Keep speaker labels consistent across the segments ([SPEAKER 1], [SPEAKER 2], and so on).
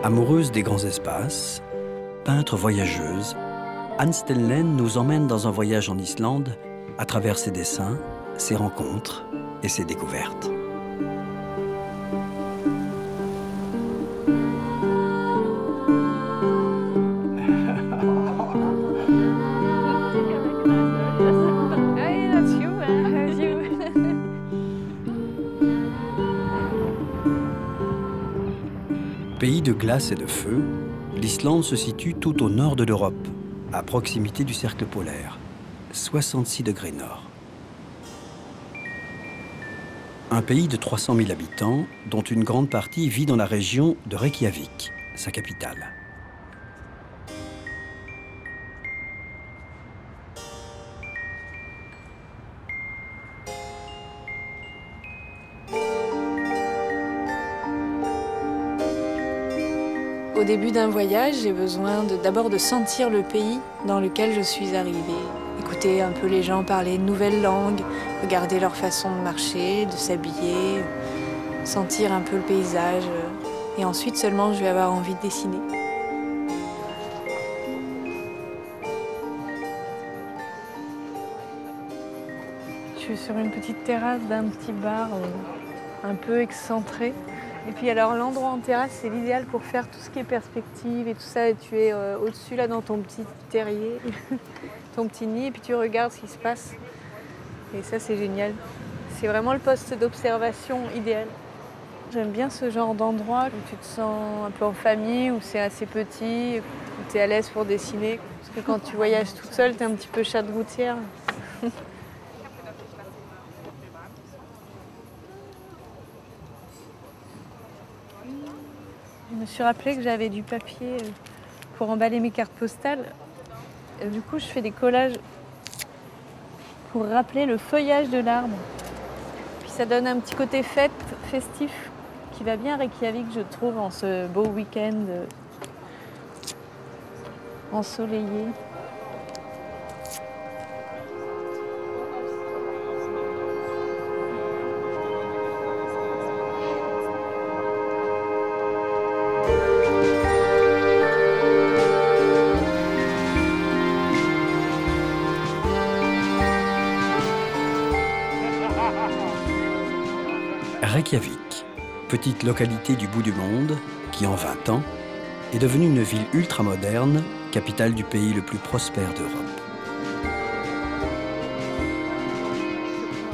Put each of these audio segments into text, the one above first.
[SPEAKER 1] Amoureuse des grands espaces, peintre voyageuse, Anne Stenlen nous emmène dans un voyage en Islande à travers ses dessins, ses rencontres et ses découvertes. Pays de glace et de feu, l'Islande se situe tout au nord de l'Europe, à proximité du cercle polaire, 66 degrés nord. Un pays de 300 000 habitants, dont une grande partie vit dans la région de Reykjavik, sa capitale.
[SPEAKER 2] Au début d'un voyage, j'ai besoin d'abord de sentir le pays dans lequel je suis arrivée. Écouter un peu les gens parler de nouvelles langues, regarder leur façon de marcher, de s'habiller, sentir un peu le paysage. Et ensuite seulement, je vais avoir envie de dessiner. Je suis sur une petite terrasse d'un petit bar un peu excentré. Et puis alors l'endroit en terrasse, c'est l'idéal pour faire tout ce qui est perspective et tout ça. Et tu es au-dessus là dans ton petit terrier, ton petit nid, et puis tu regardes ce qui se passe. Et ça, c'est génial. C'est vraiment le poste d'observation idéal. J'aime bien ce genre d'endroit où tu te sens un peu en famille, où c'est assez petit, où tu es à l'aise pour dessiner. Parce que quand tu voyages toute seule, tu es un petit peu chat de gouttière. Je me suis rappelé que j'avais du papier pour emballer mes cartes postales. Et du coup, je fais des collages pour rappeler le feuillage de l'arbre. Puis ça donne un petit côté fête, festif, qui va bien à Reykjavik, je trouve, en ce beau week-end ensoleillé.
[SPEAKER 1] Reykjavik, petite localité du bout du monde qui, en 20 ans, est devenue une ville ultramoderne, capitale du pays le plus prospère d'Europe.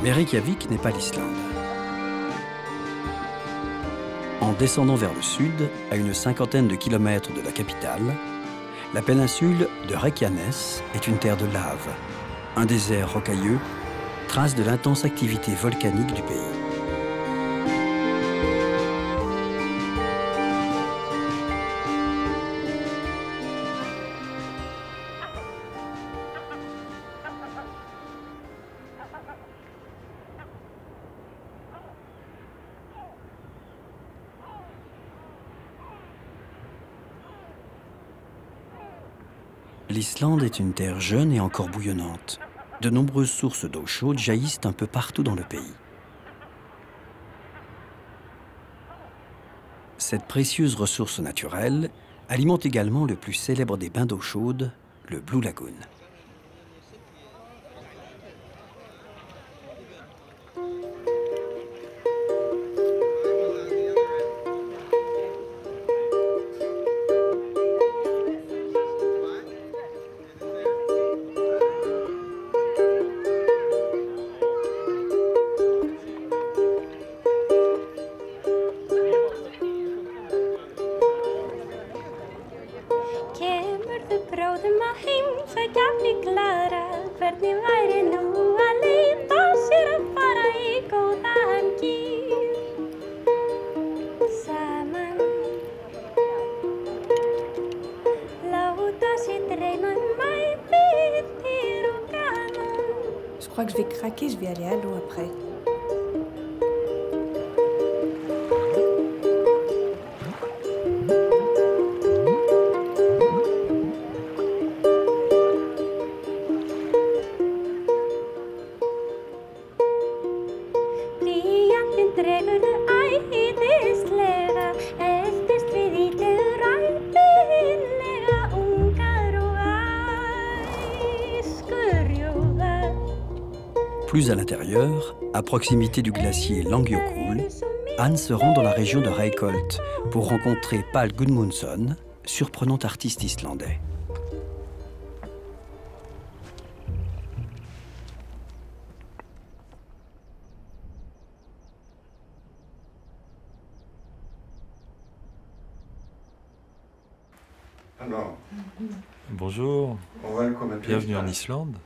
[SPEAKER 1] Mais Reykjavik n'est pas l'Islande. En descendant vers le sud, à une cinquantaine de kilomètres de la capitale, la péninsule de Reykjanes est une terre de lave, un désert rocailleux, trace de l'intense activité volcanique du pays. L'Islande est une terre jeune et encore bouillonnante. De nombreuses sources d'eau chaude jaillissent un peu partout dans le pays. Cette précieuse ressource naturelle alimente également le plus célèbre des bains d'eau chaude, le Blue Lagoon.
[SPEAKER 3] Je crois que je vais craquer, je vais aller à l'eau après.
[SPEAKER 4] Dregur æðislega, eldist við í
[SPEAKER 1] Plus à l'intérieur, à proximité du glacier Langjökull, Anne se rend dans la région de Reykholt pour rencontrer Pål Gudmundsson, surprenant artiste islandais.
[SPEAKER 4] Bonjour, bienvenue en Islande.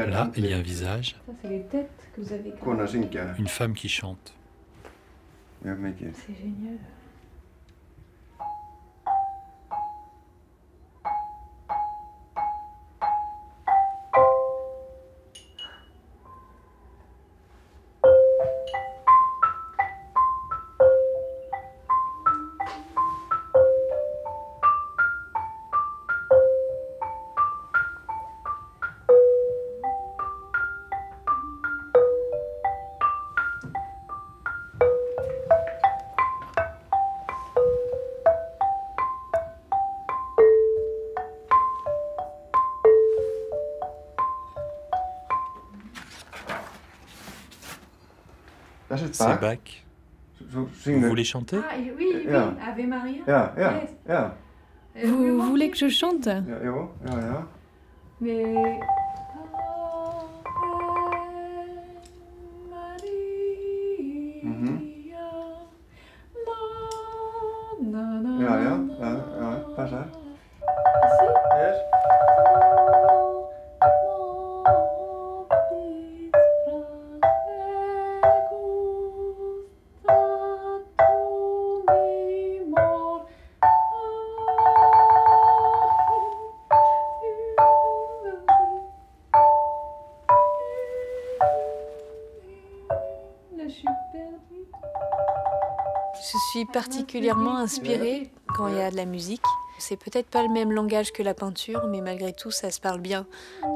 [SPEAKER 4] Là, il y a un visage,
[SPEAKER 3] Ça, c'est les têtes que vous avez.
[SPEAKER 4] une femme qui chante.
[SPEAKER 2] C'est génial.
[SPEAKER 4] C'est Bach. Vous voulez chanter?
[SPEAKER 3] Ah, oui, Ave Maria. Yes.
[SPEAKER 5] Vous voulez que je chante?
[SPEAKER 3] Mais.
[SPEAKER 2] Je suis particulièrement inspirée quand il y a de la musique. C'est peut-être pas le même langage que la peinture, mais malgré tout, ça se parle bien.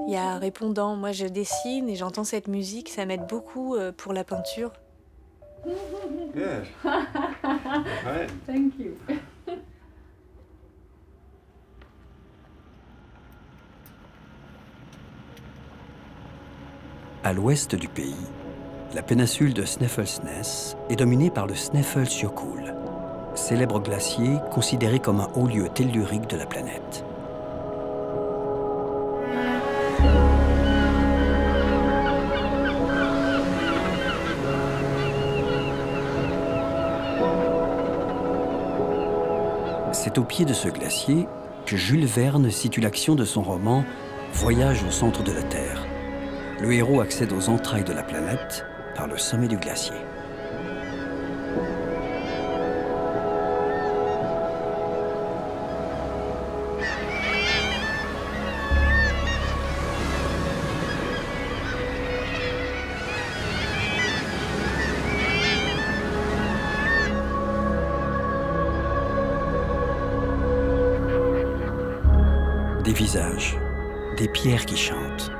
[SPEAKER 2] Il y a un répondant. Moi, je dessine et j'entends cette musique. Ça m'aide beaucoup pour la peinture.
[SPEAKER 6] Yes. Right.
[SPEAKER 3] Thank you.
[SPEAKER 1] À l'ouest du pays, la péninsule de Snæfellsnes est dominée par le Snæfellsjökull, célèbre glacier considéré comme un haut lieu tellurique de la planète. C'est au pied de ce glacier que Jules Verne situe l'action de son roman « Voyage au centre de la Terre ». Le héros accède aux entrailles de la planète par le sommet du glacier. Des visages, des pierres qui chantent.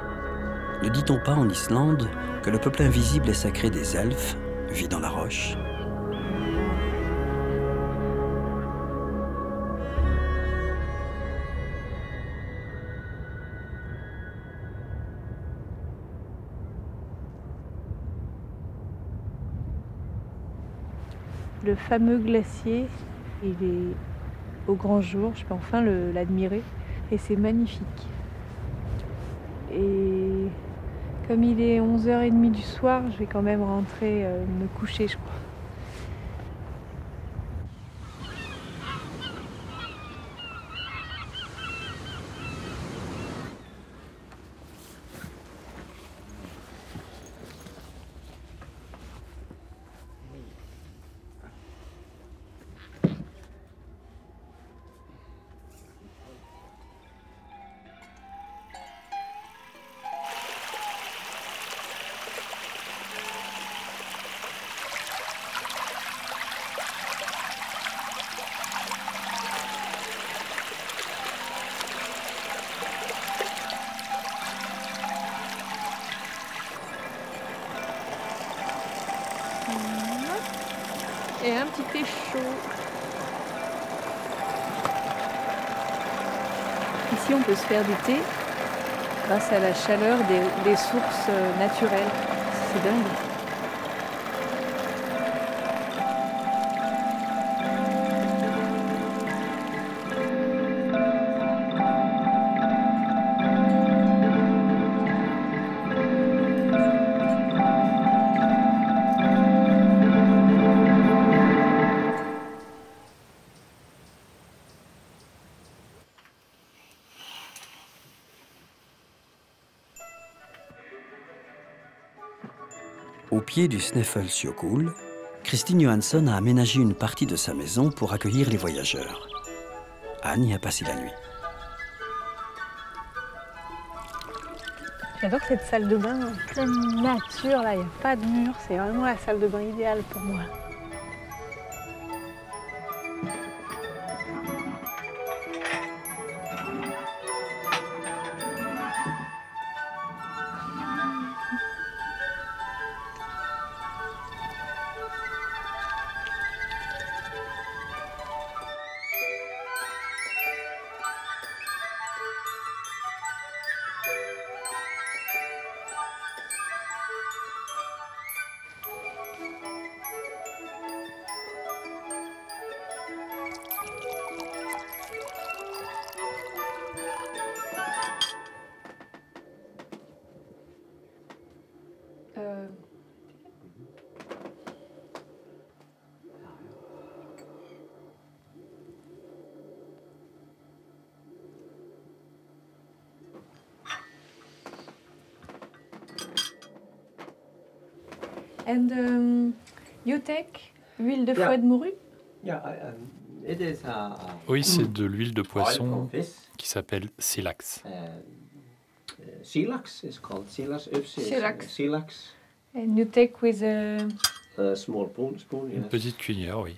[SPEAKER 1] Ne dit-on pas en Islande que le peuple invisible et sacré des elfes vit dans la roche?
[SPEAKER 2] Le fameux glacier, il est au grand jour, je peux enfin l'admirer et c'est magnifique. Et comme il est 11h30 du soir, je vais quand même rentrer me coucher, je crois. Et un petit thé chaud. Ici, on peut se faire du thé grâce à la chaleur des sources naturelles. C'est dingue.
[SPEAKER 1] Au pied du Snæfellsjökull, Kristin Johansson a aménagé une partie de sa maison pour accueillir les voyageurs. Anne y a passé la nuit.
[SPEAKER 2] J'adore cette salle de bain en pleine nature, là, il n'y a pas de mur, c'est vraiment la salle de bain idéale pour moi. And you take huile de foie de morue?
[SPEAKER 4] Oui, c'est de l'huile de poisson qui s'appelle silax.
[SPEAKER 5] Silax is called
[SPEAKER 2] Silax.
[SPEAKER 5] Silax.
[SPEAKER 2] And you take with a
[SPEAKER 5] Small spoon, yes.
[SPEAKER 4] Une petite cuillère, oui.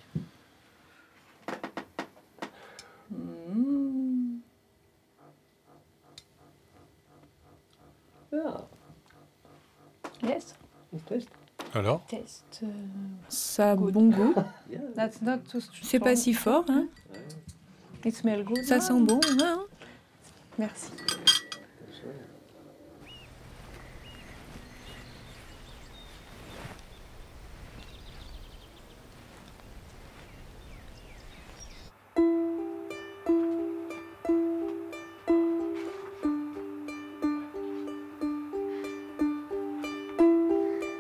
[SPEAKER 5] Yeah.
[SPEAKER 2] yes.
[SPEAKER 5] Taste.
[SPEAKER 4] Alors?
[SPEAKER 2] Taste.
[SPEAKER 3] Ça a bon goût.
[SPEAKER 2] That's not too strong.
[SPEAKER 3] C'est pas si fort, hein.
[SPEAKER 2] It smells good.
[SPEAKER 3] Ça sent bon, hein.
[SPEAKER 2] Merci.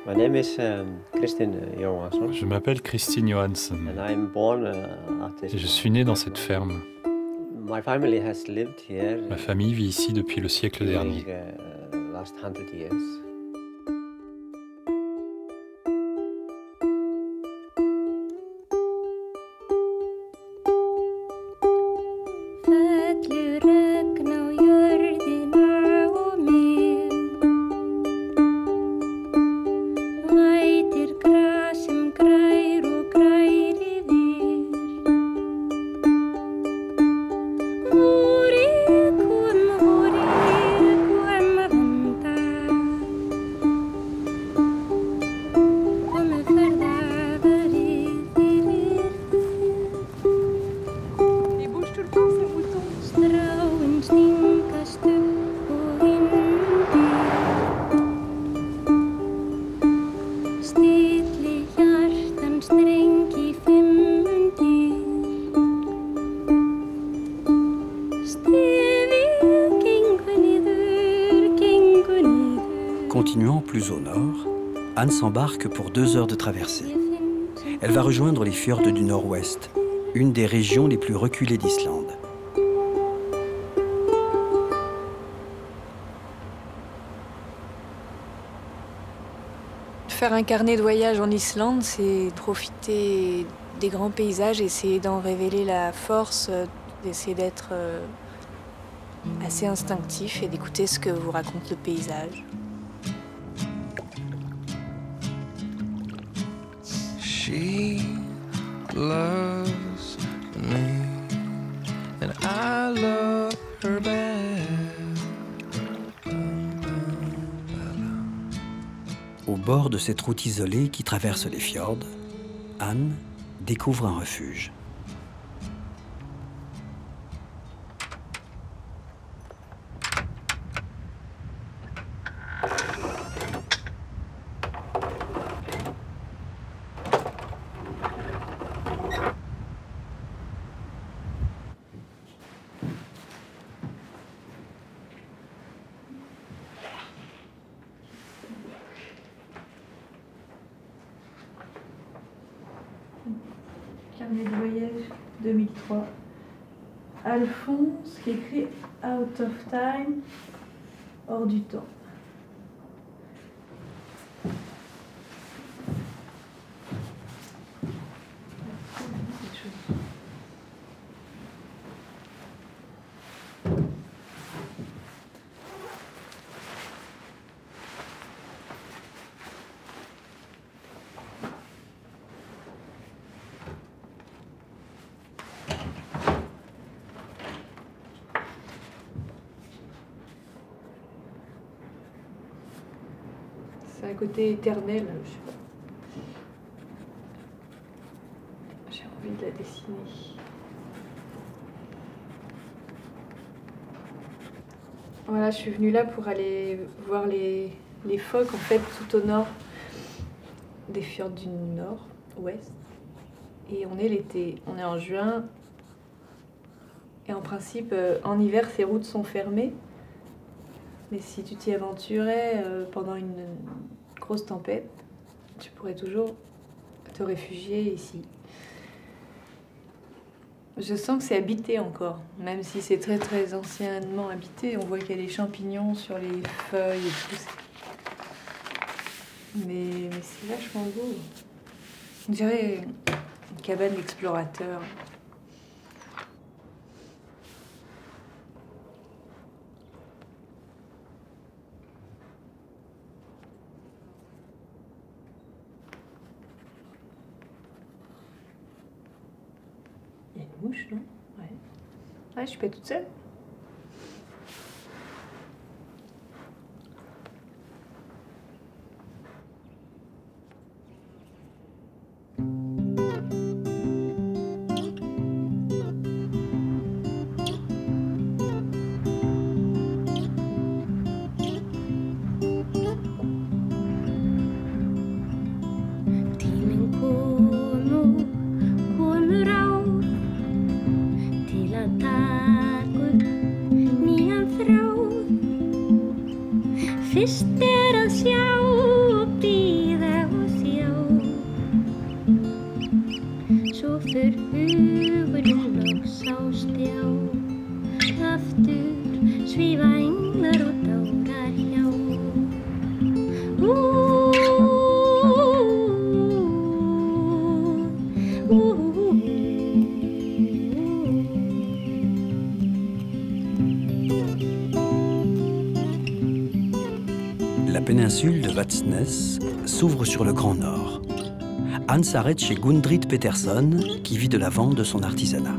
[SPEAKER 5] My name is Kristin Johansson.
[SPEAKER 4] Je m'appelle Kristin Johansson.
[SPEAKER 5] And I'm born at this.
[SPEAKER 4] Et je suis né dans cette ferme.
[SPEAKER 5] My family has lived here.
[SPEAKER 4] Ma famille vit ici depuis le siècle dernier.
[SPEAKER 5] Last 100 years.
[SPEAKER 1] Continuant plus au nord, Anne s'embarque pour 2 heures de traversée. Elle va rejoindre les fjords du nord-ouest, une des régions les plus reculées d'Islande.
[SPEAKER 2] Faire un carnet de voyage en Islande, c'est profiter des grands paysages, essayer d'en révéler la force, d'essayer d'être assez instinctif et d'écouter ce que vous raconte le paysage.
[SPEAKER 7] She loves me and I love her back.
[SPEAKER 1] Au bord de cette route isolée qui traverse les fjords, Anne découvre un refuge.
[SPEAKER 2] Carnet de voyage 2003. Alphonse qui écrit Out of Time, hors du temps. C'est un côté éternel, je sais pas. J'ai envie de la dessiner. Voilà, je suis venue là pour aller voir les phoques en fait tout au nord des fjords du nord-ouest. Et on est l'été, on est en juin. Et en principe, en hiver, ces routes sont fermées. Mais si tu t'y aventurais pendant une grosse tempête, tu pourrais toujours te réfugier ici. Je sens que c'est habité encore, même si c'est très très anciennement habité. On voit qu'il y a des champignons sur les feuilles et tout. Mais c'est vachement beau. On dirait une cabane d'explorateur. Il y a une mouche, non? Ouais. Ouais, je suis pas toute seule.
[SPEAKER 8] Fyrst að sjá og bíða og sjá. Svo fer hugurinn loks á stjá. Aftur svífa englar og dárar hjá.
[SPEAKER 1] La péninsule de Vadsnes s'ouvre sur le Grand Nord. Anne s'arrête chez Gundrid Peterson, qui vit de la vente de son artisanat.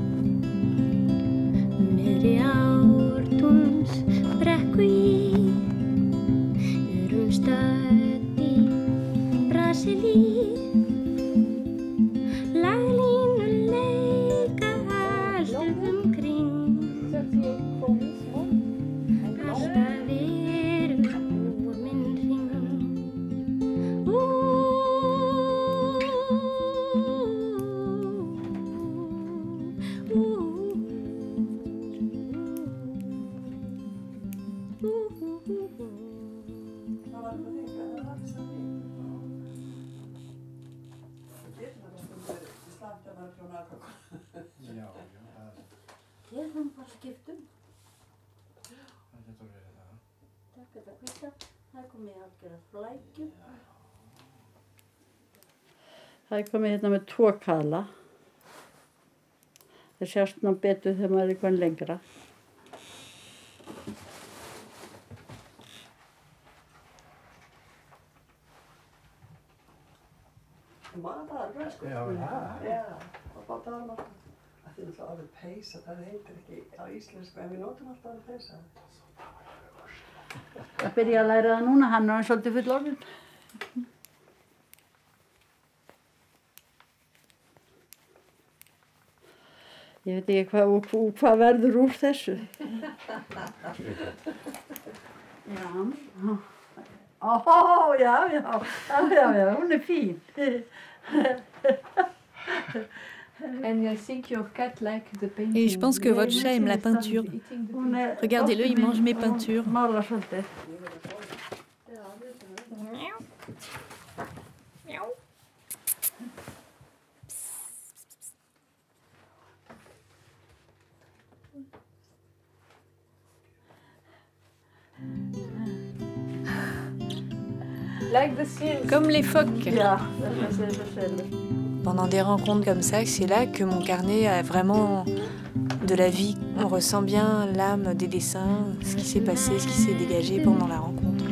[SPEAKER 9] Það er komið hérna með 2 kaðla. Það sést ná betur þegar maður er eitthvað lengra.
[SPEAKER 10] Matarverð sko. Já, og bátarverð alltaf. Það er alltaf orðið peysa, það heitir ekki á íslensku, en við notum alltaf orðið peysa.
[SPEAKER 9] Ég byrja að læra það núna, hann er svolítið fullorðinn. Ég veit ekki hvað verður úr þessu. Já. Ó, já, hún fín.
[SPEAKER 3] Et je pense que votre chat aime la peinture. Regardez-le, il mange mes peintures. Comme les phoques.
[SPEAKER 2] Pendant des rencontres comme ça, c'est là que mon carnet a vraiment de la vie. On ressent bien l'âme des dessins, ce qui s'est passé, ce qui s'est dégagé pendant la rencontre.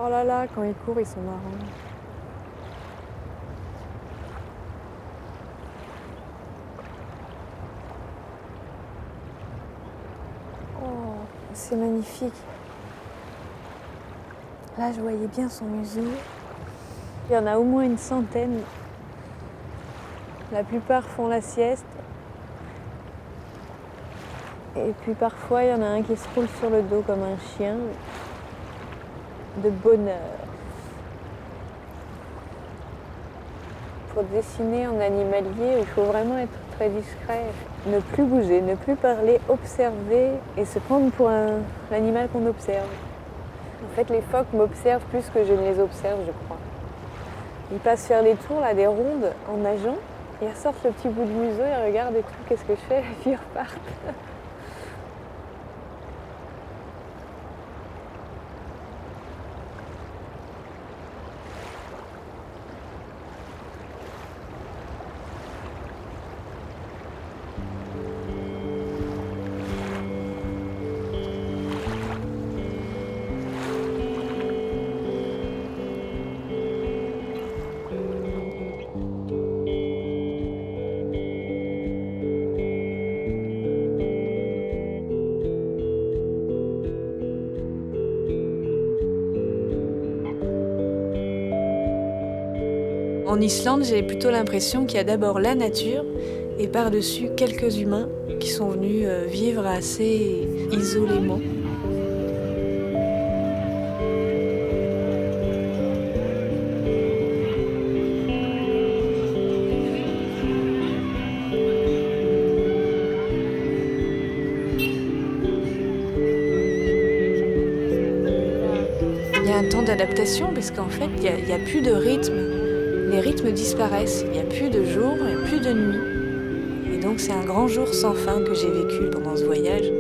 [SPEAKER 2] Oh là là, quand ils courent, ils sont marrants. Oh, c'est magnifique. Là, je voyais bien son museau. Il y en a au moins une centaine. La plupart font la sieste. Et puis parfois, il y en a un qui se roule sur le dos comme un chien. De bonheur. Pour dessiner en animalier, il faut vraiment être très discret. Ne plus bouger, ne plus parler, observer et se prendre pour l'animal qu'on observe. En fait, les phoques m'observent plus que je ne les observe, je crois. Ils passent faire des tours, là, des rondes en nageant. Ils ressortent le petit bout de museau, ils regardent et tout, qu'est-ce que je fais, et puis ils repartent. En Islande, j'ai plutôt l'impression qu'il y a d'abord la nature et par-dessus quelques humains qui sont venus vivre assez isolément. Il y a un temps d'adaptation parce qu'en fait, il n'y a plus de rythme. Les rythmes disparaissent, il n'y a plus de jour, il n'y a plus de nuit. Et donc c'est un grand jour sans fin que j'ai vécu pendant ce voyage.